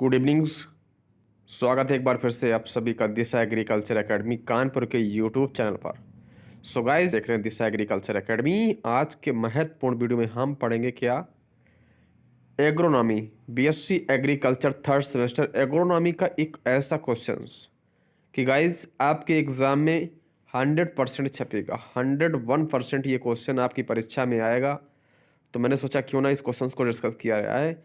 Good evening. स्वागत है एक बार फिर से आप सभी का दिशा एग्रीकल्चर एकेडमी कानपुर के यूट्यूब चैनल पर। सो गाइस, देख रहे हैं दिशा एग्रीकल्चर एकेडमी। आज के महत्वपूर्ण वीडियो में हम पढ़ेंगे क्या, agronomy, BSc agriculture third semester agronomy का एक ऐसा क्वेश्चन कि गाइस आपके एग्जाम में 100% छपेगा। 101% ये क्वेश्चन आपकी परीक्षा में आएगा। तो मैंने सोचा क्यों ना इस क्वेश्चन को डिस्कस किया जाए।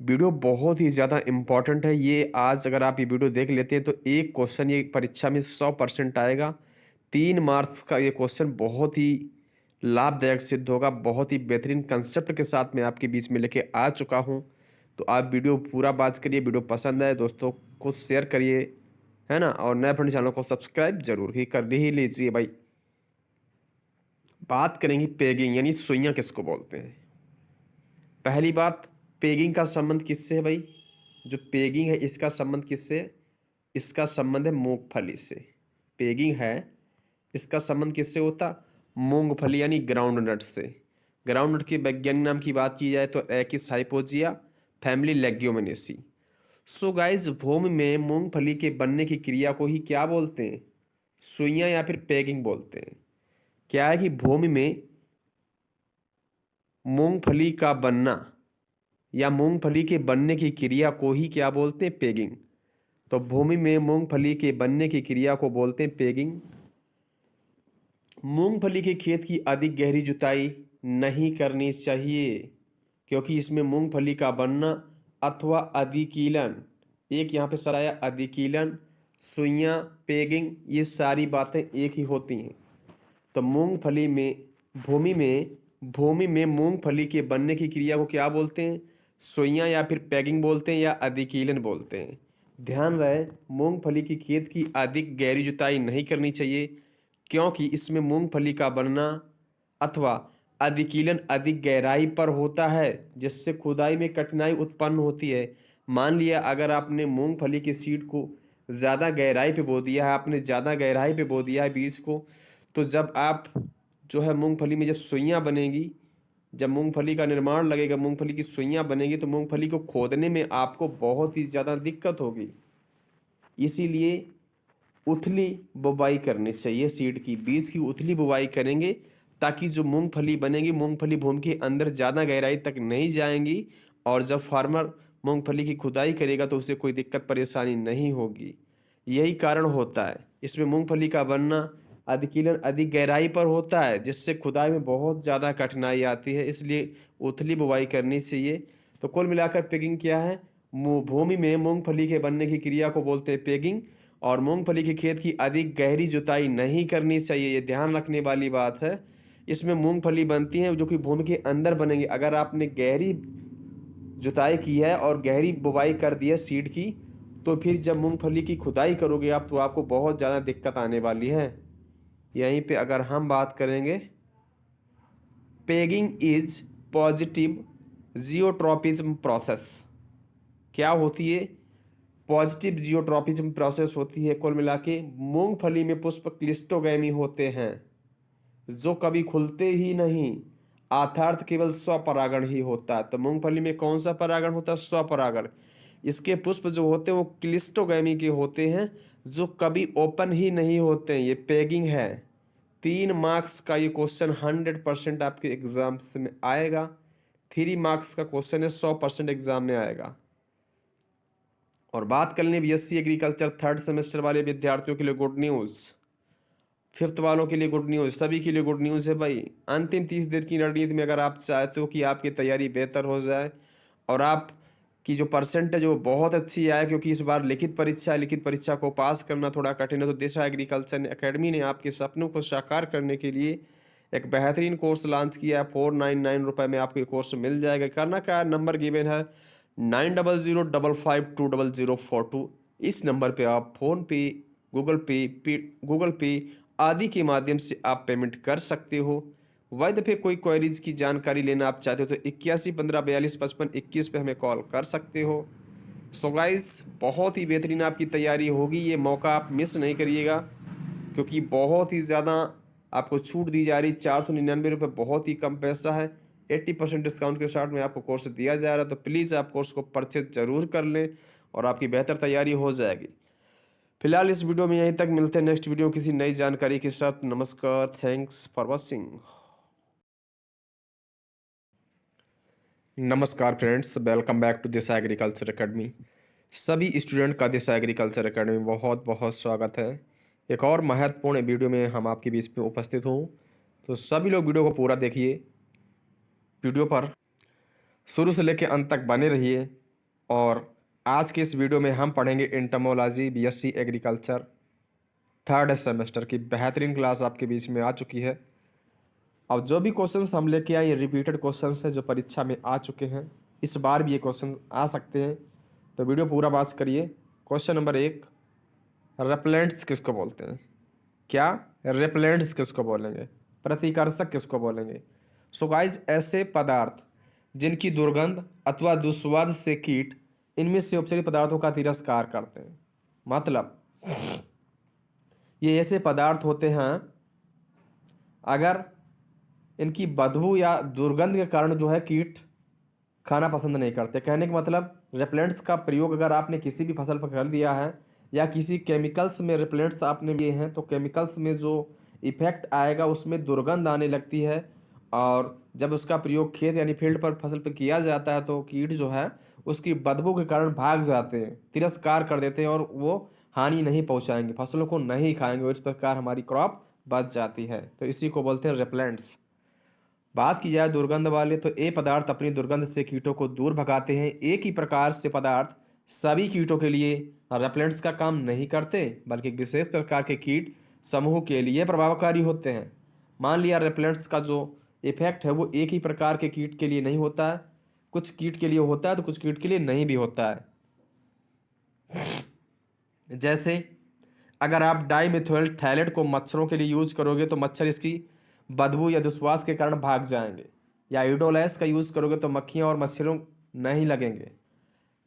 वीडियो बहुत ही ज़्यादा इंपॉर्टेंट है ये। आज अगर आप ये वीडियो देख लेते हैं तो एक क्वेश्चन ये परीक्षा में 100% आएगा। 3 मार्क्स का ये क्वेश्चन बहुत ही लाभदायक सिद्ध होगा। बहुत ही बेहतरीन कंसेप्ट के साथ मैं आपके बीच में लेके आ चुका हूँ। तो आप वीडियो पूरा बात करिए, वीडियो पसंद आए दोस्तों को शेयर करिए, है ना। और नए फ्रेंड चैनल को सब्सक्राइब जरूर ही कर ही लीजिए भाई। बात करेंगे पेगिंग यानी सुइयां किसको बोलते हैं। पहली बात, पेगिंग का संबंध किससे है भाई? जो पेगिंग है इसका संबंध किससे है? इसका संबंध है मूंगफली से। पेगिंग है इसका संबंध किससे होता? मूंगफली यानी ग्राउंड नट से। ग्राउंड नट के वैज्ञानिक नाम की बात की जाए तो एकिस hypogaea family Leguminosae. So guys, भूमि में मूंगफली के बनने की क्रिया को ही क्या बोलते हैं? सुइयां या फिर पेगिंग बोलते हैं। क्या है कि भूमि में मूंगफली का बनना या मूंगफली के बनने की क्रिया को ही क्या बोलते हैं? पेगिंग। तो भूमि में मूंगफली के बनने की क्रिया को बोलते हैं पेगिंग। मूंगफली के खेत की अधिक गहरी जुताई नहीं करनी चाहिए क्योंकि इसमें मूंगफली का बनना अथवा अधिकीलन, एक यहाँ पे सर आया अधिकीलन, सुइयां, पेगिंग, ये सारी बातें एक ही होती हैं। तो मूंगफली में भूमि में मूंगफली के बनने की क्रिया को क्या बोलते हैं? सुइयां या फिर पैगिंग बोलते हैं या अधिकीलन बोलते हैं। ध्यान रहे, मूंगफली की खेत की अधिक गहरी जुताई नहीं करनी चाहिए क्योंकि इसमें मूंगफली का बनना अथवा अधिकीलन अधिक गहराई पर होता है जिससे खुदाई में कठिनाई उत्पन्न होती है। मान लिया अगर आपने मूंगफली की सीड को ज़्यादा गहराई पे बो दिया है, आपने ज़्यादा गहराई पे बो दिया है बीज को, तो जब आप जो है मूंगफली में जब सुइयां बनेगी, जब मूंगफली का निर्माण लगेगा, मूंगफली की सुइयां बनेगी, तो मूंगफली को खोदने में आपको बहुत ही ज़्यादा दिक्कत होगी। इसीलिए उथली बुवाई करनी चाहिए। सीड की, बीज की उथली बुवाई करेंगे ताकि जो मूंगफली बनेगी, मूंगफली भूमि के अंदर ज़्यादा गहराई तक नहीं जाएंगी और जब फार्मर मूंगफली की खुदाई करेगा तो उसे कोई दिक्कत परेशानी नहीं होगी। यही कारण होता है इसमें मूंगफली का बनना अधिकीलन अधिक गहराई पर होता है जिससे खुदाई में बहुत ज़्यादा कठिनाई आती है, इसलिए उथली बुवाई करनी चाहिए। तो कुल मिलाकर पेगिंग क्या है? भूमि में मूंगफली के बनने की क्रिया को बोलते हैं पेगिंग। और मूंगफली के खेत की अधिक गहरी जुताई नहीं करनी चाहिए, ये ध्यान रखने वाली बात है। इसमें मूंगफली बनती है जो कि भूमि के अंदर बनेंगे। अगर आपने गहरी जुताई की है और गहरी बुवाई कर दी है सीड की, तो फिर जब मूंगफली की खुदाई करोगे आप तो आपको बहुत ज़्यादा दिक्कत आने वाली है। यहीं पे अगर हम बात करेंगे, pegging is positive geotropism process. क्या होती है? पॉजिटिव जियोट्रॉपिज्म प्रोसेस होती है। कुल मिला के मूंगफली में पुष्प क्लिस्टोगैमी होते हैं जो कभी खुलते ही नहीं, अर्थात केवल स्वपरागण ही होता है। तो मूंगफली में कौन सा परागण होता है? स्वपरागण। इसके पुष्प जो होते हैं वो क्लिस्टोगैमी के होते हैं जो कभी ओपन ही नहीं होते हैं। ये पेगिंग है। 3 मार्क्स का ये क्वेश्चन 100% आपके एग्जाम्स में आएगा। 3 मार्क्स का क्वेश्चन है, 100% एग्जाम में आएगा। और बात कर लें बीएससी एग्रीकल्चर थर्ड सेमेस्टर वाले विद्यार्थियों के लिए गुड न्यूज़, फिफ्थ वालों के लिए गुड न्यूज़, सभी के लिए गुड न्यूज़ है भाई। अंतिम 30 दिन की रणनीति में अगर आप चाहते हो कि आपकी तैयारी बेहतर हो जाए और आप की जो परसेंटेज वो बहुत अच्छी आए, क्योंकि इस बार लिखित परीक्षा को पास करना थोड़ा कठिन है, तो दिशा एग्रीकल्चर एकेडमी ने आपके सपनों को साकार करने के लिए एक बेहतरीन कोर्स लॉन्च किया है। 499 रुपये में आपको ये कोर्स मिल जाएगा। करना क्या है, नंबर गिवन है 9005520042। इस नंबर पे आप फ़ोन पे, गूगल पे आदि के माध्यम से आप पेमेंट कर सकते हो। वही दफ़े कोई क्वेरीज की जानकारी लेना आप चाहते हो तो 8115425521 पे हमें कॉल कर सकते हो। सो गाइस, बहुत ही बेहतरीन आपकी तैयारी होगी। ये मौका आप मिस नहीं करिएगा क्योंकि बहुत ही ज़्यादा आपको छूट दी जा रही। 499 रुपये बहुत ही कम पैसा है। 80% डिस्काउंट के साथ में आपको कोर्स दिया जा रहा है, तो प्लीज़ आप कोर्स को परचेज जरूर कर लें और आपकी बेहतर तैयारी हो जाएगी। फिलहाल इस वीडियो में यहीं तक, मिलते हैं नेक्स्ट वीडियो किसी नई जानकारी के साथ। नमस्कार, थैंक्स फॉर वॉचिंग। नमस्कार friends, welcome back to Disha agriculture academy. सभी स्टूडेंट का दिशा एग्रीकल्चर एकेडमी में बहुत बहुत स्वागत है। एक और महत्वपूर्ण वीडियो में हम आपके बीच में उपस्थित हूँ, तो सभी लोग वीडियो को पूरा देखिए। वीडियो पर शुरू से लेकर अंत तक बने रहिए। और आज के इस वीडियो में हम पढ़ेंगे entomology BSc agriculture third semester की बेहतरीन क्लास आपके बीच में आ चुकी है। अब जो भी क्वेश्चंस हम लेके आए ये रिपीटेड क्वेश्चंस हैं जो परीक्षा में आ चुके हैं, इस बार भी ये क्वेश्चन आ सकते हैं, तो वीडियो पूरा बात करिए। क्वेश्चन नंबर 1, रेपेलेंट्स किसको बोलते हैं? क्या रेपेलेंट्स किसको बोलेंगे? प्रतिकर्षक किसको बोलेंगे? सो गाइस, ऐसे पदार्थ जिनकी दुर्गंध अथवा दुस्वाद से कीट इनमें से उपचारित पदार्थों का तिरस्कार करते हैं। मतलब ये ऐसे पदार्थ होते हैं अगर इनकी बदबू या दुर्गंध के कारण जो है कीट खाना पसंद नहीं करते। कहने का मतलब रेपेलेंट्स का प्रयोग अगर आपने किसी भी फसल पर कर दिया है या किसी केमिकल्स में रेपेलेंट्स आपने लिए हैं, तो केमिकल्स में जो इफेक्ट आएगा उसमें दुर्गंध आने लगती है। और जब उसका प्रयोग खेत यानी फील्ड पर फसल पर किया जाता है तो कीट जो है उसकी बदबू के कारण भाग जाते हैं, तिरस्कार कर देते हैं और वो हानि नहीं पहुंचाएंगे, फसलों को नहीं खाएंगे और इस प्रकार हमारी क्रॉप बच जाती है। तो इसी को बोलते हैं रेपेलेंट्स। बात की जाए दुर्गंध वाले, तो ये पदार्थ अपनी दुर्गंध से कीटों को दूर भगाते हैं। एक ही प्रकार से पदार्थ सभी कीटों के लिए रेपेलेंट्स का काम नहीं करते, बल्कि एक विशेष प्रकार के कीट समूह के लिए प्रभावकारी होते हैं। मान लिया रेपेलेंट्स का जो इफेक्ट है वो एक ही प्रकार के कीट के लिए नहीं होता है, कुछ कीट के लिए होता है तो कुछ कीट के लिए नहीं भी होता है। जैसे अगर आप डाइमिथाइल थैलेट को मच्छरों के लिए यूज करोगे तो मच्छर इसकी बदबू या दुश्वास के कारण भाग जाएंगे, या ईडोलैस का यूज करोगे तो मक्खियां और मच्छरों नहीं लगेंगे।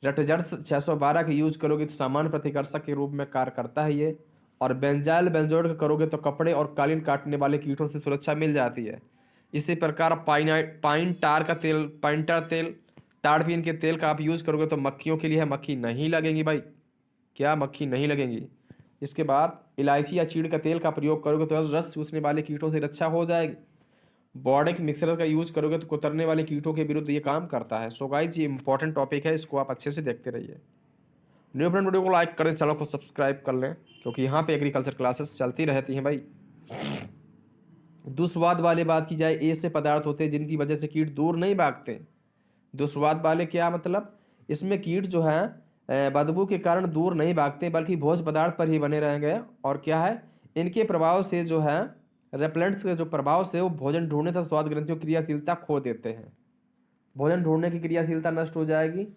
रेटजर्स 612 का यूज करोगे तो सामान्य प्रतिकर्षक के रूप में कार्य करता है ये। और बेंजाइल बेंजोइड का करोगे तो कपड़े और कालीन काटने वाले कीटों से सुरक्षा मिल जाती है। इसी प्रकार पाइन टार का तेल, पाइंटर तेल, ताड़पीन के तेल का आप यूज करोगे तो मक्खियों के लिए है, मक्खी नहीं लगेंगी भाई। क्या मक्खी नहीं लगेंगी? इसके बाद इलायची या चीड़ का तेल का प्रयोग करोगे तो रस चूसने वाले कीटों से रक्षा हो जाएगी। बोर्डिक मिक्सर का यूज करोगे तो कुतरने वाले कीटों के विरुद्ध ये काम करता है। सो गाइस, ये इंपॉर्टेंट टॉपिक है, इसको आप अच्छे से देखते रहिए। न्यू फ्रेंड, वीडियो को लाइक करें, चैनल को सब्सक्राइब कर लें, क्योंकि यहाँ पे एग्रीकल्चर क्लासेस चलती रहती हैं भाई। दुस्वाद वाले बात की जाए, ऐसे पदार्थ होते हैं जिनकी वजह से कीट दूर नहीं भागते। दुस्वाद वाले क्या मतलब? इसमें कीट जो है बदबू के कारण दूर नहीं भागते, बल्कि भोज्य पदार्थ पर ही बने रहेंगे। और क्या है, इनके प्रभाव से जो है रेपेलेंट्स के जो प्रभाव से वो भोजन ढूंढने तथा स्वाद ग्रंथियों की क्रियाशीलता खो देते हैं। भोजन ढूंढने की क्रियाशीलता नष्ट हो जाएगी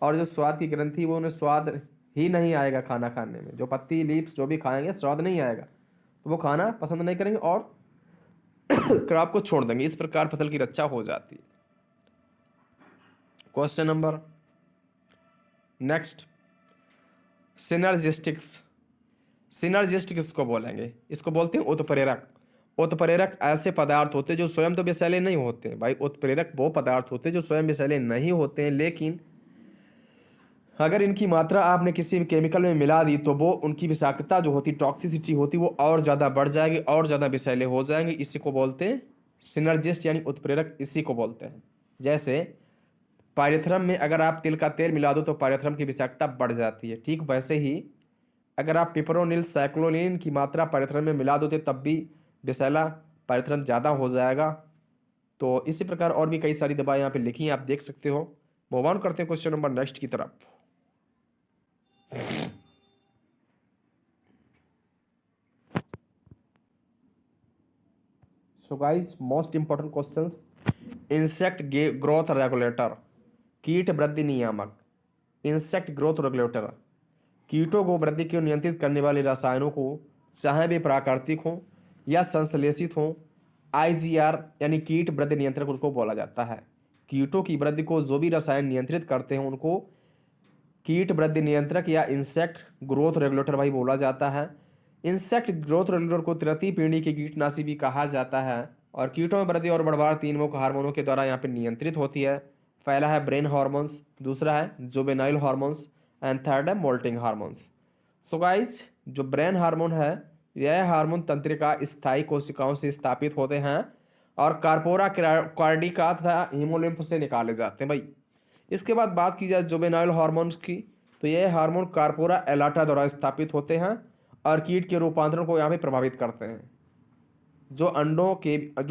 और जो स्वाद की ग्रंथि वो उन्हें स्वाद ही नहीं आएगा खाना खाने में। जो पत्ती लीव्स जो भी खाएंगे स्वाद नहीं आएगा, तो वो खाना पसंद नहीं करेंगे और क्रॉप को छोड़ देंगे। इस प्रकार फसल की रक्षा हो जाती है। Question number next, synergistics. Synergist किसको बोलेंगे? इसको बोलते हैं उत्प्रेरक। उत्प्रेरक ऐसे पदार्थ होते हैं जो स्वयं तो विषैले नहीं होते भाई। उत्प्रेरक वो पदार्थ होते हैं जो स्वयं विषैले नहीं होते हैं, लेकिन अगर इनकी मात्रा आपने किसी भी केमिकल में मिला दी तो वो उनकी विषाक्तता जो होती, टॉक्सिसिटी होती, वो और ज़्यादा बढ़ जाएगी और ज़्यादा विषैले हो जाएंगे। इसी को बोलते हैं सिनर्जिस्ट यानी उत्प्रेरक, इसी को बोलते हैं। जैसे पायरेथ्रम में अगर आप तिल का तेल मिला दो तो पायरेथ्रम की विषाक्तता बढ़ जाती है। ठीक वैसे ही अगर आप पिपरोनिल साइक्लोनिन की मात्रा पायरेथ्रम में मिला दो तो तब भी विषैला पायरेथ्रम ज़्यादा हो जाएगा। तो इसी प्रकार और भी कई सारी दवाएं यहाँ पे लिखी हैं, आप देख सकते हो। मूव ऑन करते हैं क्वेश्चन नंबर नेक्स्ट की तरफ। So guys, most important questions. Insect growth regulator, कीट वृद्धि नियामक। इंसेक्ट ग्रोथ रेगुलेटर कीटों को वृद्धि को नियंत्रित करने वाले रसायनों को, चाहे वे प्राकृतिक हों या संश्लेषित हों, आईजीआर यानी कीट वृद्धि नियंत्रक उनको बोला जाता है। कीटों की वृद्धि को जो भी रसायन नियंत्रित करते हैं उनको कीट वृद्धि नियंत्रक या इंसेक्ट ग्रोथ रेगुलेटर भाई बोला जाता है। इंसेक्ट ग्रोथ रेगुलेटर को तृतीय पीढ़ी के कीटनाशी भी कहा जाता है और कीटों में वृद्धि और बढ़वार तीन मुख्य हार्मोनों के द्वारा यहाँ पे नियंत्रित होती है। पहला है ब्रेन हार्मोन्स, दूसरा है जुवेनाइल हार्मोन्स एंड थर्ड है मोल्टिंग हार्मोन्स। सो गाइज, जो ब्रेन हार्मोन है यह हार्मोन तंत्रिका स्थायी कोशिकाओं से स्थापित होते हैं और कार्पोरा कार्डिका तथा हीमोलिम्फ से निकाले जाते हैं भाई। इसके बाद बात की जाए जुवेनाइल हार्मोन्स की, तो यह हार्मोन कार्पोरा एलाटा द्वारा स्थापित होते हैं और कीट के रूपांतरण को यहाँ पे प्रभावित करते हैं, जो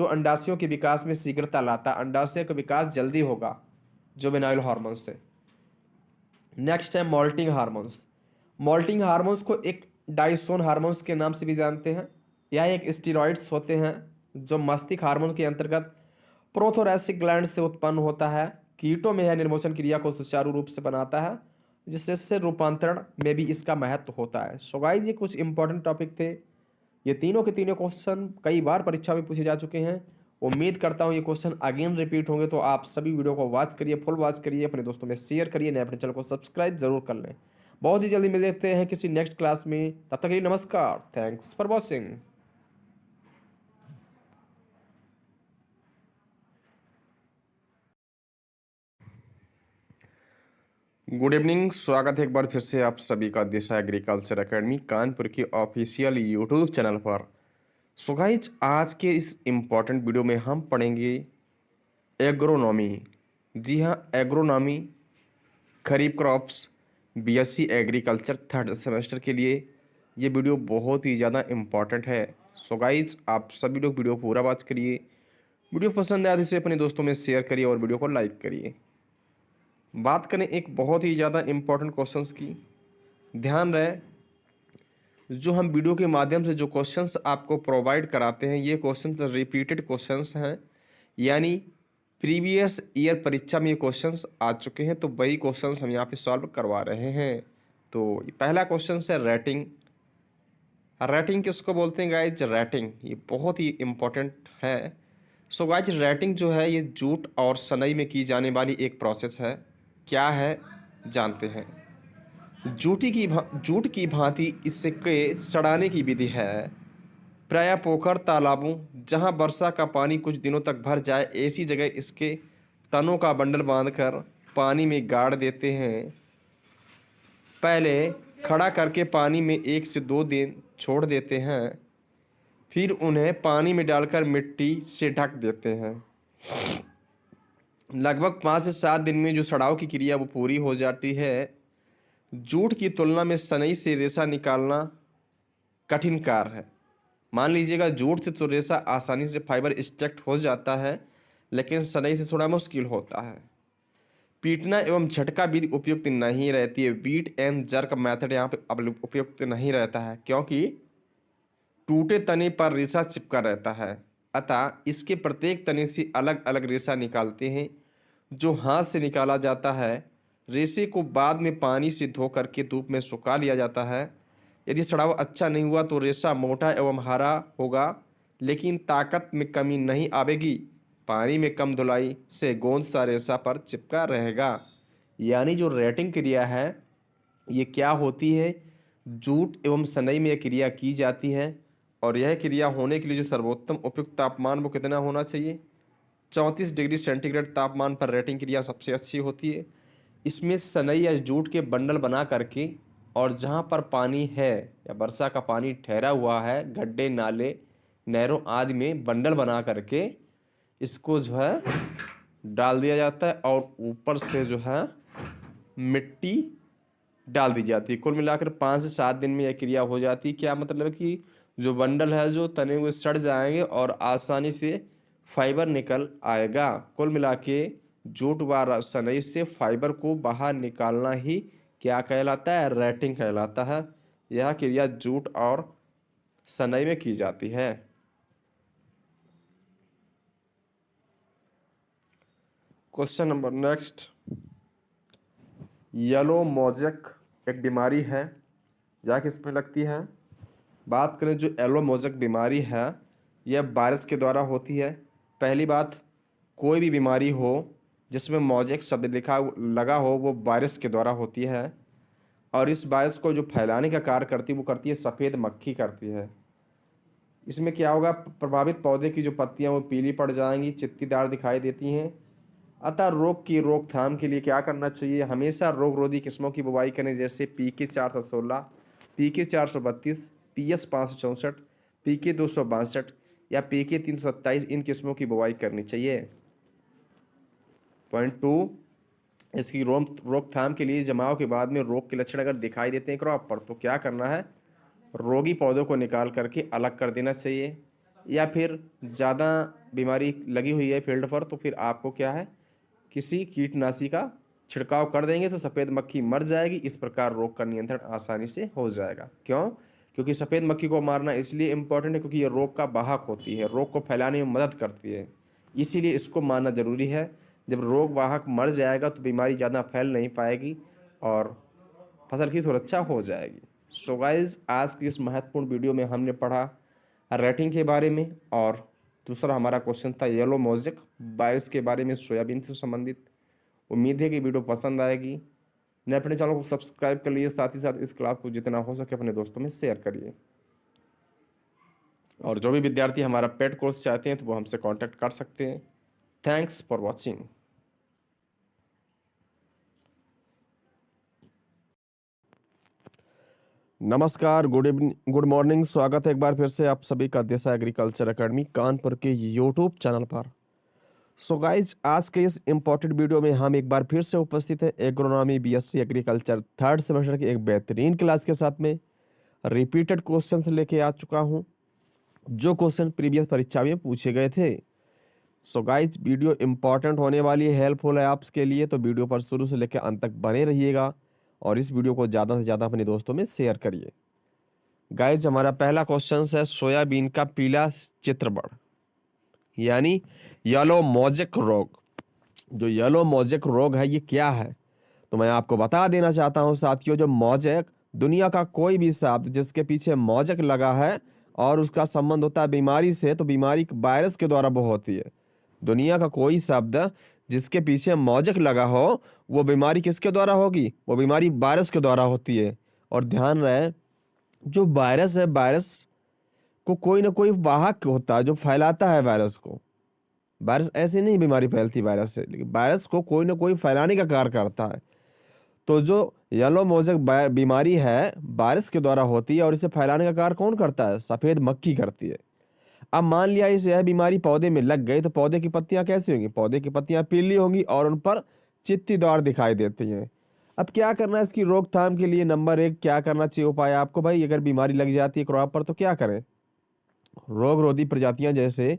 अंडाशयों के विकास में शीघ्रता लाता है। अंडाशय का विकास जल्दी होगा जुवेनाइल हार्मोन से। नेक्स्ट है मॉल्टिंग हार्मोन्स। मॉल्टिंग हार्मोन्स को एक डाइसोन हार्मोन्स के नाम से भी जानते हैं। यह एक स्टीरॉइड्स होते हैं जो मस्तिष्क हार्मोन के अंतर्गत प्रोथोरैसिक ग्लैंड से उत्पन्न होता है। कीटों में यह निर्मोचन क्रिया को सुचारू रूप से बनाता है, जिससे रूपांतरण में भी इसका महत्व होता है। सो गाइस, ये कुछ इंपॉर्टेंट टॉपिक थे। ये तीनों के तीनों क्वेश्चन कई बार परीक्षा में पूछे जा चुके हैं। उम्मीद करता हूँ ये क्वेश्चन अगेन रिपीट होंगे, तो आप सभी वीडियो को वॉच करिए, फुल वॉच करिए, अपने दोस्तों में शेयर करिए, नए अपने चैनल को सब्सक्राइब जरूर कर लें। बहुत ही जल्दी मिलते हैं किसी नेक्स्ट क्लास में, तब तक के लिए नमस्कार। Thanks for watching. Good evening, स्वागत है एक बार फिर से आप सभी का दिशा एग्रीकल्चर एकेडमी कानपुर की ऑफिशियल यूट्यूब चैनल पर। सो गाइज, आज के इस इम्पॉर्टेंट वीडियो में हम पढ़ेंगे एग्रोनॉमी। जी हाँ, agronomy kharif crops BSc agriculture third semester के लिए ये वीडियो बहुत ही ज़्यादा इम्पॉर्टेंट है। सो गाइज, आप सभी लोग वीडियो पूरा वॉच करिए। वीडियो पसंद आए तो इसे अपने दोस्तों में शेयर करिए और वीडियो को लाइक करिए। बात करें एक बहुत ही ज़्यादा इम्पोर्टेंट क्वेश्चंस की, ध्यान रहे जो हम वीडियो के माध्यम से जो क्वेश्चंस आपको प्रोवाइड कराते हैं ये क्वेश्चंस रिपीटेड क्वेश्चंस हैं, यानी प्रीवियस ईयर परीक्षा में ये क्वेश्चंस आ चुके हैं, तो वही क्वेश्चंस हम यहाँ पे सॉल्व करवा रहे हैं। तो पहला क्वेश्चन है रेटिंग। रेटिंग किसको बोलते हैं गाइज? रेटिंग ये बहुत ही इम्पोर्टेंट है। सो गाइज, रेटिंग जो है ये जूट और सनई में की जाने वाली एक प्रोसेस है। क्या है जानते हैं। जूट की भांति इसके सड़ाने की विधि है। प्रायः पोखर तालाबों जहां वर्षा का पानी कुछ दिनों तक भर जाए ऐसी जगह इसके तनों का बंडल बांधकर पानी में गाड़ देते हैं। पहले खड़ा करके पानी में 1 से 2 दिन छोड़ देते हैं, फिर उन्हें पानी में डालकर मिट्टी से ढक देते हैं। लगभग 5 से 7 दिन में जो सड़ाव की क्रिया वो पूरी हो जाती है। जूट की तुलना में सनई से रेशा निकालना कठिन कार्य है। मान लीजिएगा जूट से तो रेशा आसानी से फाइबर एक्सट्रैक्ट हो जाता है, लेकिन सनई से थोड़ा मुश्किल होता है। पीटना एवं झटका विधि उपयुक्त नहीं रहती है। बीट एंड जर्क मेथड यहाँ पे उपयुक्त नहीं रहता है, क्योंकि टूटे तने पर रेशा चिपका रहता है। अतः इसके प्रत्येक तने से अलग अलग रेशा निकालते हैं, जो हाथ से निकाला जाता है। रेशे को बाद में पानी से धो करके धूप में सुखा लिया जाता है। यदि सड़ाव अच्छा नहीं हुआ तो रेशा मोटा एवं हरा होगा, लेकिन ताकत में कमी नहीं आवेगी। पानी में कम धुलाई से गोंद सा रेशा पर चिपका रहेगा। यानी जो रेटिंग क्रिया है ये क्या होती है? जूट एवं सनई में यह क्रिया की जाती है, और यह क्रिया होने के लिए जो सर्वोत्तम उपयुक्त तापमान वो कितना होना चाहिए? 34 डिग्री सेंटीग्रेड तापमान पर रेटिंग क्रिया सबसे अच्छी होती है। इसमें सनई या जूट के बंडल बना करके, और जहाँ पर पानी है या वर्षा का पानी ठहरा हुआ है, गड्ढे नाले नहरों आदि में बंडल बना करके इसको जो है डाल दिया जाता है, और ऊपर से जो है मिट्टी डाल दी जाती है। कुल मिलाकर 5 से 7 दिन में यह क्रिया हो जाती है। क्या मतलब कि जो बंडल है जो तने हुए सड़ जाएंगे और आसानी से फाइबर निकल आएगा। कुल मिला के जूट व सनई से फाइबर को बाहर निकालना ही क्या कहलाता है? रेटिंग कहलाता है। यह क्रिया जूट और सनई में की जाती है। Question number next, yellow mosaic एक बीमारी है, यह किस में लगती है? बात करें जो येलो मोज़ेक बीमारी है यह वायरस के द्वारा होती है। पहली बात, कोई भी बीमारी हो जिसमें मोज़ेक शब्द लिखा लगा हो वो वायरस के द्वारा होती है, और इस वायरस को जो फैलाने का कार्य करती है वो करती है सफ़ेद मक्खी करती है। इसमें क्या होगा? प्रभावित पौधे की जो पत्तियां वो पीली पड़ जाएंगी, चित्तीदार दिखाई देती हैं, अतः रोग की रोकथाम के लिए क्या करना चाहिए? हमेशा रोग रोधी किस्मों की बुवाई करें, जैसे PK 416, PK 432, PS 564, PK 262 या PK 327। इन किस्मों की बुवाई करनी चाहिए। पॉइंट 2, इसकी रोकथाम के लिए जमाव के बाद में रोग के लक्षण अगर दिखाई देते हैं क्रॉप पर, तो क्या करना है? रोगी पौधों को निकाल करके अलग कर देना चाहिए। या फिर ज़्यादा बीमारी लगी हुई है फील्ड पर, तो फिर आपको क्या है, किसी कीटनाशी का छिड़काव कर देंगे तो सफ़ेद मक्खी मर जाएगी। इस प्रकार रोग का नियंत्रण आसानी से हो जाएगा। क्यों? क्योंकि सफ़ेद मक्खी को मारना इसलिए इम्पोर्टेंट है क्योंकि ये रोग का वाहक होती है, रोग को फैलाने में मदद करती है, इसीलिए इसको मारना ज़रूरी है। जब रोग वाहक मर जाएगा तो बीमारी ज़्यादा फैल नहीं पाएगी और फसल की सुरक्षा हो जाएगी। सो गाइस, आज की इस महत्वपूर्ण वीडियो में हमने पढ़ा रेटिंग के बारे में, और दूसरा हमारा क्वेश्चन था येलो मोज़ेक वायरस के बारे में, सोयाबीन से संबंधित। उम्मीद है कि वीडियो पसंद आएगी। ने अपने चैनल को सब्सक्राइब कर लिए, साथ ही साथ इस क्लास को जितना हो सके अपने दोस्तों में शेयर करिए। और जो भी विद्यार्थी हमारा पेड कोर्स चाहते हैं तो वो हमसे कांटेक्ट कर सकते हैं। Thanks for watching. नमस्कार, गुड इवनिंग, गुड मॉर्निंग। स्वागत है एक बार फिर से आप सभी का देसा एग्रीकल्चर एकेडमी कानपुर के यूट्यूब चैनल पर। सो गाइज, आज के इस इम्पोर्टेंट वीडियो में हम एक बार फिर से उपस्थित है agronomy BSc agriculture third semester की एक बेहतरीन क्लास के साथ में रिपीटेड क्वेश्चंस लेके आ चुका हूं, जो क्वेश्चन प्रीवियस परीक्षा में पूछे गए थे। सो गाइज, वीडियो इंपॉर्टेंट होने वाली है, हेल्पफुल है आपके लिए, तो वीडियो पर शुरू से लेकर अंत तक बने रहिएगा और इस वीडियो को ज़्यादा से ज़्यादा अपने दोस्तों में शेयर करिए। गाइज, हमारा पहला क्वेश्चन है सोयाबीन का पीला चित्रबण यानी येलो मोज़ेक रोग। जो येलो मोज़ेक रोग है ये क्या है, तो मैं आपको बता देना चाहता हूं साथियों। जो मोज़ेक, दुनिया का कोई भी शब्द जिसके पीछे मोज़ेक लगा है और उसका संबंध होता है बीमारी से, तो बीमारी वायरस के द्वारा वो होती है। दुनिया का कोई शब्द जिसके पीछे मोज़ेक लगा हो, वो बीमारी किसके द्वारा होगी? वो बीमारी वायरस के द्वारा होती है। और ध्यान रहे, जो वायरस है, वायरस को कोई ना कोई वाहक होता है जो फैलाता है वायरस को। वायरस ऐसे नहीं बीमारी फैलती वायरस से, लेकिन वायरस को कोई ना कोई फैलाने का कार्य करता है। तो जो येलो मोज़ेक बीमारी है वायरस के द्वारा होती है और इसे फैलाने का कार्य कौन करता है? सफेद मक्खी करती है। अब मान लिया इस यह बीमारी पौधे में लग गई, तो पौधे की पत्तियां कैसी होंगी? पौधे की पत्तियां पीली होंगी और उन पर चित्तीदार दिखाई देती हैं। अब क्या करना है इसकी रोकथाम के लिए? नंबर 1, क्या करना चाहिए उपाय आपको? भाई, अगर बीमारी लग जाती है क्रॉप पर तो क्या करें? रोग रोधी प्रजातियां जैसे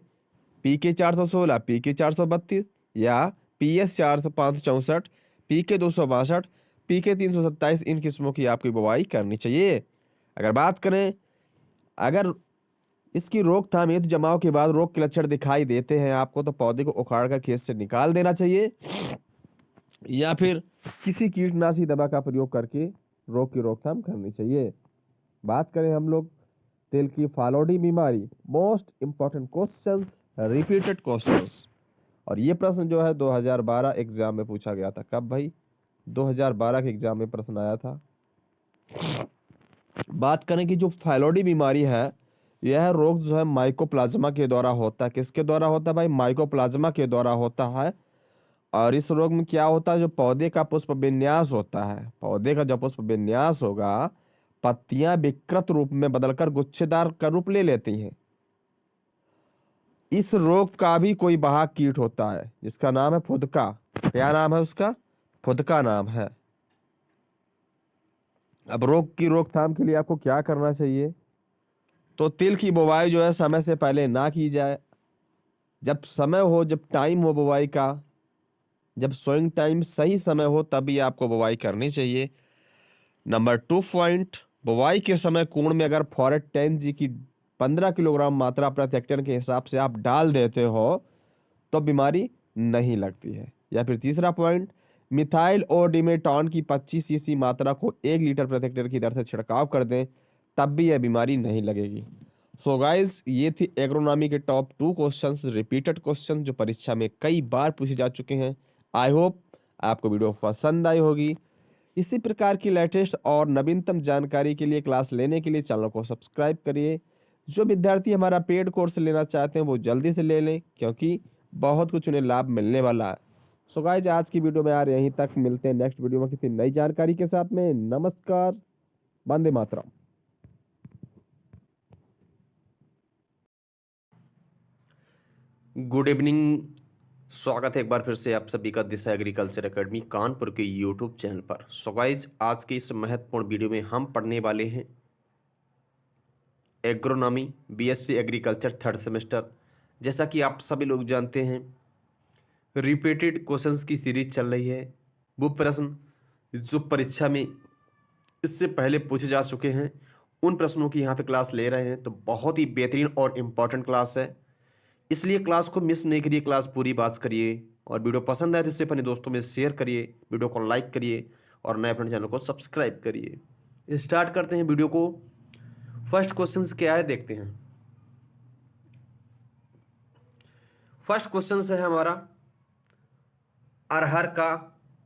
PK 416, PK 432 या PS 564, PK 262, PK 327, इन किस्मों की आपकी बुवाई करनी चाहिए। अगर बात करें, अगर इसकी रोकथाम हेतु जमाव के बाद रोग के लक्षण दिखाई देते हैं आपको, तो पौधे को उखाड़ कर खेत से निकाल देना चाहिए या फिर किसी कीटनाशी दवा का प्रयोग करके रोग की रोकथाम करनी चाहिए। बात करें हम लोग तेल की फालोडी बीमारी, most important questions, repeated questions. और ये प्रश्न जो है 2012 एग्जाम में पूछा गया था। कब भाई? 2012 के एग्जाम में प्रश्न आया था। बात करें कि जो फालोडी बीमारी है, यह रोग जो है माइकोप्लाज्मा के द्वारा होता है। किसके द्वारा होता है भाई? माइकोप्लाज्मा के द्वारा होता है। और इस रोग में क्या होता है? जो पौधे का पुष्प विन्यास होता है, पौधे का जब पुष्प विन्यास होगा, पत्तियां विकृत रूप में बदलकर गुच्छेदार का रूप ले लेती हैं। इस रोग का भी कोई वाहक कीट होता है जिसका नाम है फुदका। क्या नाम है उसका? फुदका नाम है। अब रोग की रोकथाम के लिए आपको क्या करना चाहिए? तो तिल की बुवाई जो है समय से पहले ना की जाए। जब समय हो, जब टाइम हो बुवाई का, जब सोइंग टाइम सही समय हो, तभी आपको बुवाई करनी चाहिए। नंबर 2 पॉइंट, बुवाई के समय कुण में अगर फॉरेट 10G की 15 किलोग्राम मात्रा प्रति हेक्टेयर के हिसाब से आप डाल देते हो तो बीमारी नहीं लगती है। या फिर तीसरा पॉइंट, मिथाइल और डिमेटॉन की 25 सीसी मात्रा को 1 लीटर प्रति हेक्टेयर की दर से छिड़काव कर दें, तब भी यह बीमारी नहीं लगेगी। सो गाइस, ये थी एग्रोनॉमी के टॉप 2 क्वेश्चंस, रिपीटेड क्वेश्चन जो परीक्षा में कई बार पूछे जा चुके हैं। आई होप आपको वीडियो पसंद आई होगी। इसी प्रकार की लेटेस्ट और नवीनतम जानकारी के लिए, क्लास लेने के लिए चैनल को सब्सक्राइब करिए। जो विद्यार्थी हमारा पेड कोर्स लेना चाहते हैं वो जल्दी से ले लें, क्योंकि बहुत कुछ उन्हें लाभ मिलने वाला है। सो गाइस आज की वीडियो में यार यहीं तक, मिलते हैं नेक्स्ट वीडियो में किसी नई जानकारी के साथ में। नमस्कार, वंदे मातरम। गुड इवनिंग, स्वागत है एक बार फिर से आप सभी का दिशा एग्रीकल्चर एकेडमी कानपुर के यूट्यूब चैनल पर। सो गाइस आज के इस महत्वपूर्ण वीडियो में हम पढ़ने वाले हैं agronomy BSc agriculture third semester. जैसा कि आप सभी लोग जानते हैं, रिपीटेड क्वेश्चंस की सीरीज चल रही है। वो प्रश्न जो परीक्षा में इससे पहले पूछे जा चुके हैं, उन प्रश्नों की यहाँ पे क्लास ले रहे हैं। तो बहुत ही बेहतरीन और इम्पॉर्टेंट क्लास है, इसलिए क्लास को मिस नहीं करिए, क्लास पूरी बात करिए। और वीडियो पसंद आए तो इसे अपने दोस्तों में शेयर करिए, वीडियो को लाइक करिए और नए अपने चैनल को सब्सक्राइब करिए। स्टार्ट करते हैं वीडियो को। फर्स्ट क्वेश्चन क्या है देखते हैं। फर्स्ट क्वेश्चन है हमारा अरहर का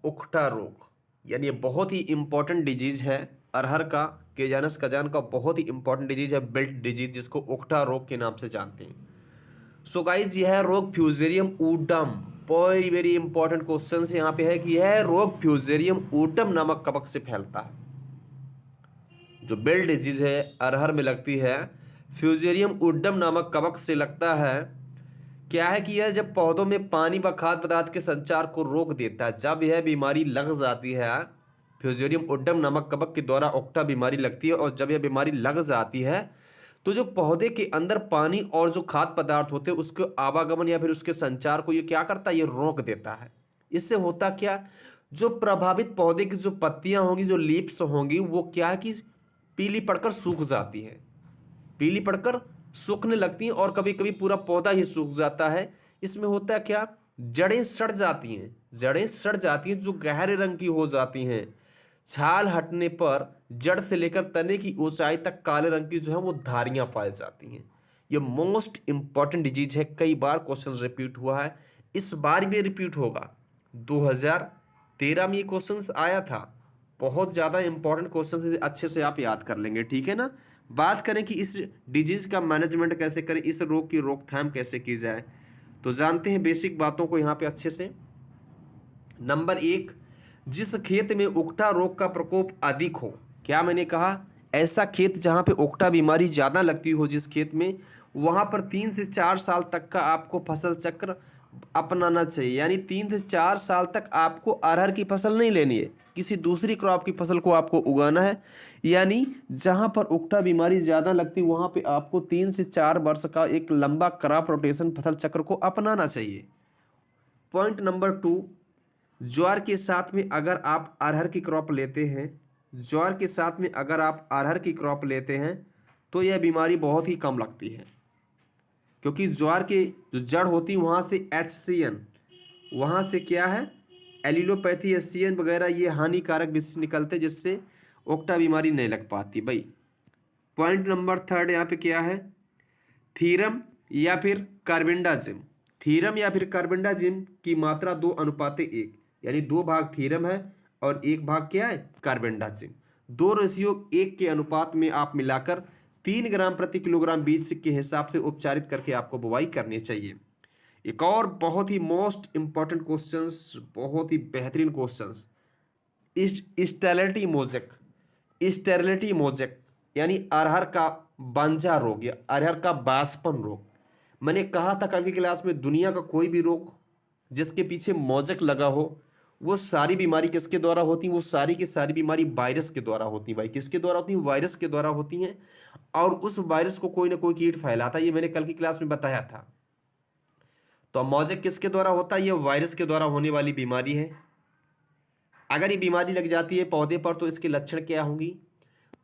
उखटा रोग, यानी ये बहुत ही इंपॉर्टेंट डिजीज है। अरहर का केजानस कजान का बहुत ही इंपॉर्टेंट डिजीज है, बिल्ट डिजीज, जिसको उखटा रोग के नाम से जानते हैं। सो गाइज यह रोग fusarium udum, very very important question यहाँ पे है कि यह रोग फ्यूजेरियम ऊडम नामक कवक से फैलता है। जो बिल्ट डिजीज है अरहर में लगती है, फ्यूजेरियम ऊडम नामक कवक से लगता है। क्या है कि यह जब पौधों में पानी व खाद्य पदार्थ के संचार को रोक देता है, जब यह बीमारी लग जाती है, फ्यूजेरियम ओडम नामक कवक के द्वारा उक्टा बीमारी लगती है, और जब यह बीमारी लग जाती है तो जो पौधे के अंदर पानी और जो खाद्य पदार्थ होते हैं उसके आवागमन या फिर उसके संचार को ये क्या करता है, ये रोक देता है। इससे होता क्या, जो प्रभावित पौधे की जो पत्तियां होंगी, जो लीव्स होंगी, वो क्या है कि पीली पड़कर सूख जाती है, पीली पड़कर सूखने लगती हैं, और कभी कभी पूरा पौधा ही सूख जाता है। इसमें होता है क्या, जड़ें सड़ जाती हैं, जड़ें सड़ जाती हैं जो गहरे रंग की हो जाती हैं। छाल हटने पर जड़ से लेकर तने की ऊंचाई तक काले रंग की जो है वो धारियां पाई जाती हैं। ये मोस्ट इंपॉर्टेंट डिजीज है, कई बार क्वेश्चन रिपीट हुआ है, इस बार भी रिपीट होगा। 2013 में ये क्वेश्चन आया था। बहुत ज़्यादा इंपॉर्टेंट क्वेश्चन, अच्छे से आप याद कर लेंगे, ठीक है ना। बात करें कि इस डिजीज का मैनेजमेंट कैसे करें, इस रोग की रोकथाम कैसे की जाए, तो जानते हैं बेसिक बातों को यहाँ पे अच्छे से। नंबर 1, जिस खेत में उकठा रोग का प्रकोप अधिक हो, क्या मैंने कहा, ऐसा खेत जहाँ पे उकठा बीमारी ज़्यादा लगती हो, जिस खेत में, वहाँ पर 3 से 4 साल तक का आपको फसल चक्र अपनाना चाहिए। यानी 3 से 4 साल तक आपको अरहर की फसल नहीं लेनी है, किसी दूसरी क्रॉप की फसल को आपको उगाना है। यानी जहाँ पर उकठा बीमारी ज़्यादा लगती है वहाँ पे आपको 3 से 4 वर्ष का एक लंबा क्रॉप रोटेशन फसल चक्र को अपनाना चाहिए। पॉइंट नंबर 2, ज्वार के साथ में अगर आप अरहर की क्रॉप लेते हैं, ज्वार के साथ में अगर आप अरहर की क्रॉप लेते हैं तो यह बीमारी बहुत ही कम लगती है, क्योंकि ज्वार के जो जड़ होती है वहाँ से HCN, वहाँ से क्या है, एलिलोपैथी HCN वगैरह ये हानिकारक विष निकलते, जिससे ओक्टा बीमारी नहीं लग पाती भाई। पॉइंट नंबर 3 यहाँ पे क्या है, थीरम या फिर कार्बेंडाजिम। थीरम या फिर कार्बेंडाजिम की मात्रा 2:1, यानी 2 भाग थीरम है और 1 भाग क्या है, कार्बेंडाजिम। 2:1 के अनुपात में आप मिलाकर 3 ग्राम प्रति किलोग्राम बीज के हिसाब से उपचारित करके आपको बुवाई करनी चाहिए। एक और बहुत ही मोस्ट इंपॉर्टेंट क्वेश्चंस, बहुत ही बेहतरीन questions, sterility mosaic, sterility mosaic यानी अरहर का बांझा रोग या अरहर का बासपन रोग। मैंने कहा था कल की क्लास में, दुनिया का कोई भी रोग जिसके पीछे मोजेक लगा हो, वो सारी बीमारी किसके द्वारा होती है, वो सारी की सारी बीमारी वायरस के द्वारा होती है भाई। किसके द्वारा होती है, वायरस के द्वारा होती हैं, और उस वायरस को कोई ना कोई कीट फैलाता है, ये मैंने कल की क्लास में बताया था। तो मोजेक किसके द्वारा होता है, ये वायरस के द्वारा होने वाली बीमारी है। अगर ये बीमारी लग जाती है पौधे पर तो इसके लक्षण क्या होंगी,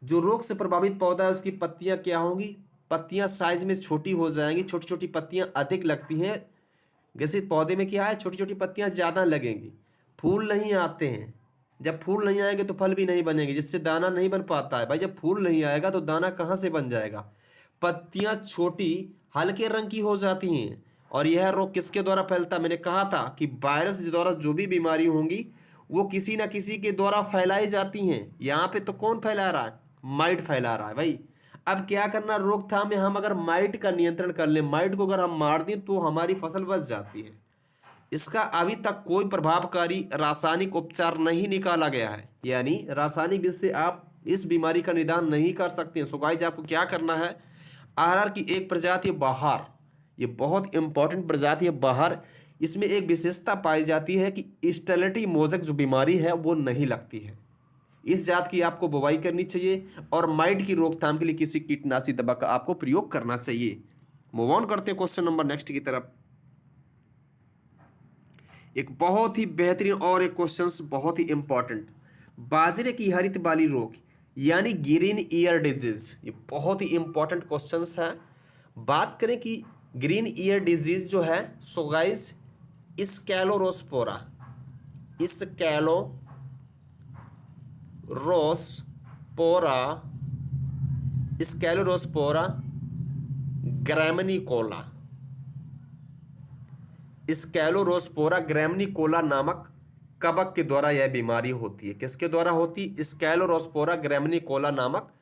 जो रोग से प्रभावित पौधा है उसकी पत्तियां क्या होंगी, पत्तियां साइज में छोटी हो जाएंगी, छोटी छोटी पत्तियां अधिक लगती हैं। जैसे पौधे में क्या है, छोटी छोटी पत्तियां ज़्यादा लगेंगी, फूल नहीं आते हैं, जब फूल नहीं आएंगे तो फल भी नहीं बनेंगे, जिससे दाना नहीं बन पाता है भाई। जब फूल नहीं आएगा तो दाना कहाँ से बन जाएगा। पत्तियां छोटी हल्के रंग की हो जाती हैं। और यह रोग किसके द्वारा फैलता है, मैंने कहा था कि वायरस द्वारा जो भी बीमारी होंगी वो किसी ना किसी के द्वारा फैलाई जाती हैं। यहाँ पे तो कौन फैला रहा है, माइट फैला रहा है भाई। अब क्या करना, रोकथाम में हम अगर माइट का नियंत्रण कर लें, माइट को अगर हम मार दें तो हमारी फसल बच जाती है। इसका अभी तक कोई प्रभावकारी रासायनिक उपचार नहीं निकाला गया है, यानी रासायनिक विधि से आप इस बीमारी का निदान नहीं कर सकते हैं। सो गाइस आपको क्या करना है, आहार की एक प्रजाति बहार, ये बहुत इंपॉर्टेंट प्रजाति है बहार। इसमें एक विशेषता पाई जाती है कि स्टेरिलिटी मोज़ेक जो बीमारी है वो नहीं लगती है। इस जात की आपको बुवाई करनी चाहिए और माइट की रोकथाम के लिए किसी कीटनाशी दवा का आपको प्रयोग करना चाहिए। मूव ऑन करते हैं क्वेश्चन नंबर नेक्स्ट की तरफ। एक बहुत ही बेहतरीन और एक क्वेश्चन बहुत ही इंपॉर्टेंट, बाजरे की हरित बाली रोग यानी ग्रीन ईयर डिजीज, ये बहुत ही इंपॉर्टेंट क्वेश्चन है। बात करें कि ग्रीन ईयर डिजीज जो है, सो गाइस स्कैलोरोस्पोरा स्कैलोरोस्पोरा ग्रैमनिकोला नामक कवक के द्वारा यह बीमारी होती है। किसके द्वारा होती है? स्कैलोरोस्पोरा ग्रैमनिकोला नामक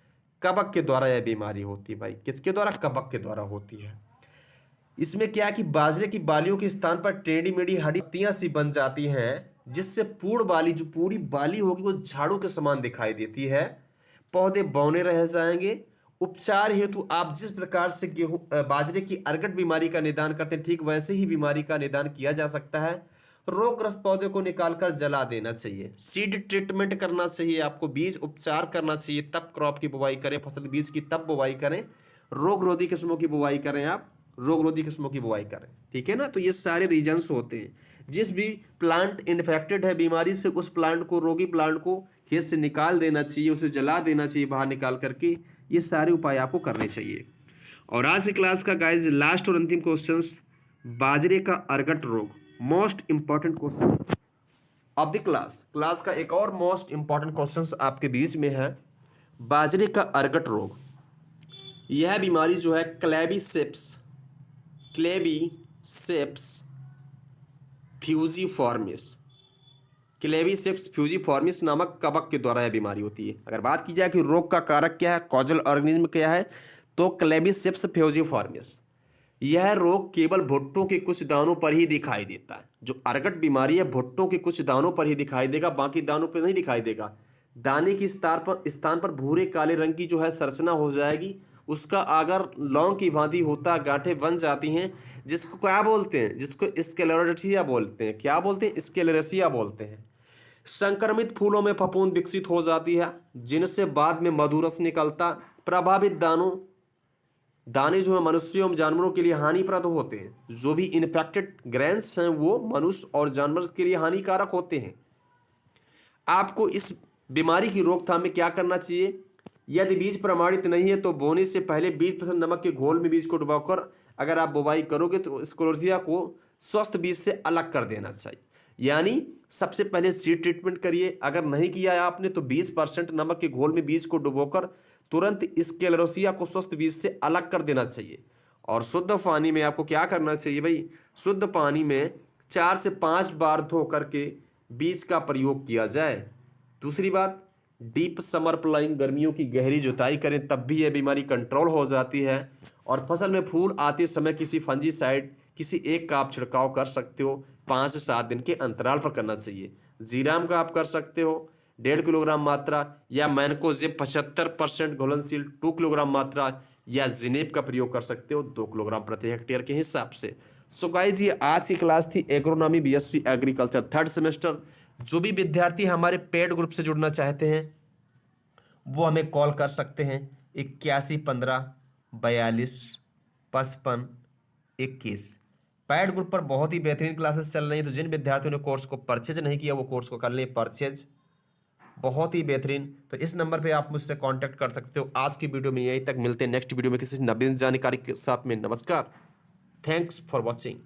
कवक के द्वारा यह बीमारी होती है। भाई किसके द्वारा? कवक के द्वारा होती है। इसमें क्या है कि बाजरे की बालियों के स्थान पर टेढ़ी मेढ़ी हड्डी पत्तियां सी बन जाती हैं, जिससे पूर्ण बाली, जो पूरी बाली होगी वो झाड़ू के समान दिखाई देती है। पौधे बौने रह जाएंगे। उपचार हेतु आप जिस प्रकार से बाजरे की अर्गट बीमारी का निदान करते हैं, ठीक वैसे ही बीमारी का निदान किया जा सकता है। रोगग्रस्त पौधे को निकालकर जला देना चाहिए, सीड ट्रीटमेंट करना चाहिए, आपको बीज उपचार करना चाहिए, तब क्रॉप की बुवाई करें, फसल बीज की तब बुवाई करें, रोग रोधी किस्मों की बुवाई करें, आप रोग रोधी किस्मों की बुवाई करें। ठीक है ना? तो ये सारे रीजंस होते हैं। जिस भी प्लांट इन्फेक्टेड है बीमारी से, उस प्लांट को, रोगी प्लांट को खेत से निकाल देना चाहिए, उसे जला देना चाहिए बाहर निकाल करके। ये सारे उपाय आपको करने चाहिए। और आज की क्लास का गाइस लास्ट और अंतिम क्वेश्चन, बाजरे का अर्गट रोग, most important question of the class का एक और मोस्ट इंपॉर्टेंट क्वेश्चन आपके बीच में है, बाजरे का अर्गट रोग। यह बीमारी जो है क्लेबिसेप्स फ्यूजीफॉर्मिस नामक कवक के द्वारा यह बीमारी होती है। अगर बात की जाए कि रोग का कारक क्या है, कॉजल ऑर्गेनिज्म क्या है, तो क्लेबिसेप्स फ्यूजीफॉर्मिस। यह रोग केवल भुट्टों के कुछ दानों पर ही दिखाई देता है। जो अर्गट बीमारी है, भुट्टों के कुछ दानों पर ही दिखाई देगा, बाकी दानों पर नहीं दिखाई देगा। दाने की स्थान पर भूरे काले रंग की जो है संरचना हो जाएगी, उसका आगर लौंग की भांति होता, गांठें बन जाती हैं, जिसको क्या बोलते हैं? जिसको स्क्लेरोसिया बोलते हैं। क्या बोलते हैं? स्क्लेरोसिया बोलते हैं। संक्रमित फूलों में फफूंद विकसित हो जाती है, जिनसे बाद में मधुरस निकलता। प्रभावित दाने जो है मनुष्यों एवं जानवरों के लिए हानिप्रद होते हैं। जो भी इन्फेक्टेड ग्रेन्स हैं वो मनुष्य और जानवर के लिए हानिकारक होते हैं। आपको इस बीमारी की रोकथाम में क्या करना चाहिए? यदि बीज प्रमाणित नहीं है तो बोने से पहले 20% नमक के घोल में बीज को डुबाकर अगर आप बुवाई करोगे तो स्क्लेरोसिया को स्वस्थ बीज से अलग कर देना चाहिए। यानी सबसे पहले सीड ट्रीटमेंट करिए। अगर नहीं किया है आपने तो 20% नमक के घोल में बीज को डुबोकर तुरंत स्क्लेरोसिया को स्वस्थ बीज से अलग कर देना चाहिए। और शुद्ध पानी में आपको क्या करना चाहिए भाई? शुद्ध पानी में 4 से 5 बार धो करके बीज का प्रयोग किया जाए। दूसरी बात, डीप समर प्लाइंग, गर्मियों की गहरी जुताई करें, तब भी यह बीमारी कंट्रोल हो जाती है। और फसल में फूल आते समय किसी फंजीसाइड, किसी एक का आप छिड़काव कर सकते हो, 5 से 7 दिन के अंतराल पर करना चाहिए। जीराम का आप कर सकते हो 1.5 किलोग्राम मात्रा, या मैनकोजेब 75% घुलनशील 2 किलोग्राम मात्रा, या जिनेब का प्रयोग कर सकते हो 2 किलोग्राम प्रति हेक्टेयर के हिसाब से। सो गाइस ये आज की क्लास थी agronomy BSc agriculture 3rd semester. जो भी विद्यार्थी हमारे पेड ग्रुप से जुड़ना चाहते हैं वो हमें कॉल कर सकते हैं 8115425521। पेड ग्रुप पर बहुत ही बेहतरीन क्लासेस चल रही हैं, तो जिन विद्यार्थियों ने कोर्स को परचेज नहीं किया वो कोर्स को कर लें परचेज, बहुत ही बेहतरीन। तो इस नंबर पे आप मुझसे कांटेक्ट कर सकते हो। आज की वीडियो में यहीं तक, मिलते हैं नेक्स्ट वीडियो में किसी नवीन जानकारी के साथ में। नमस्कार, थैंक्स फॉर वॉचिंग।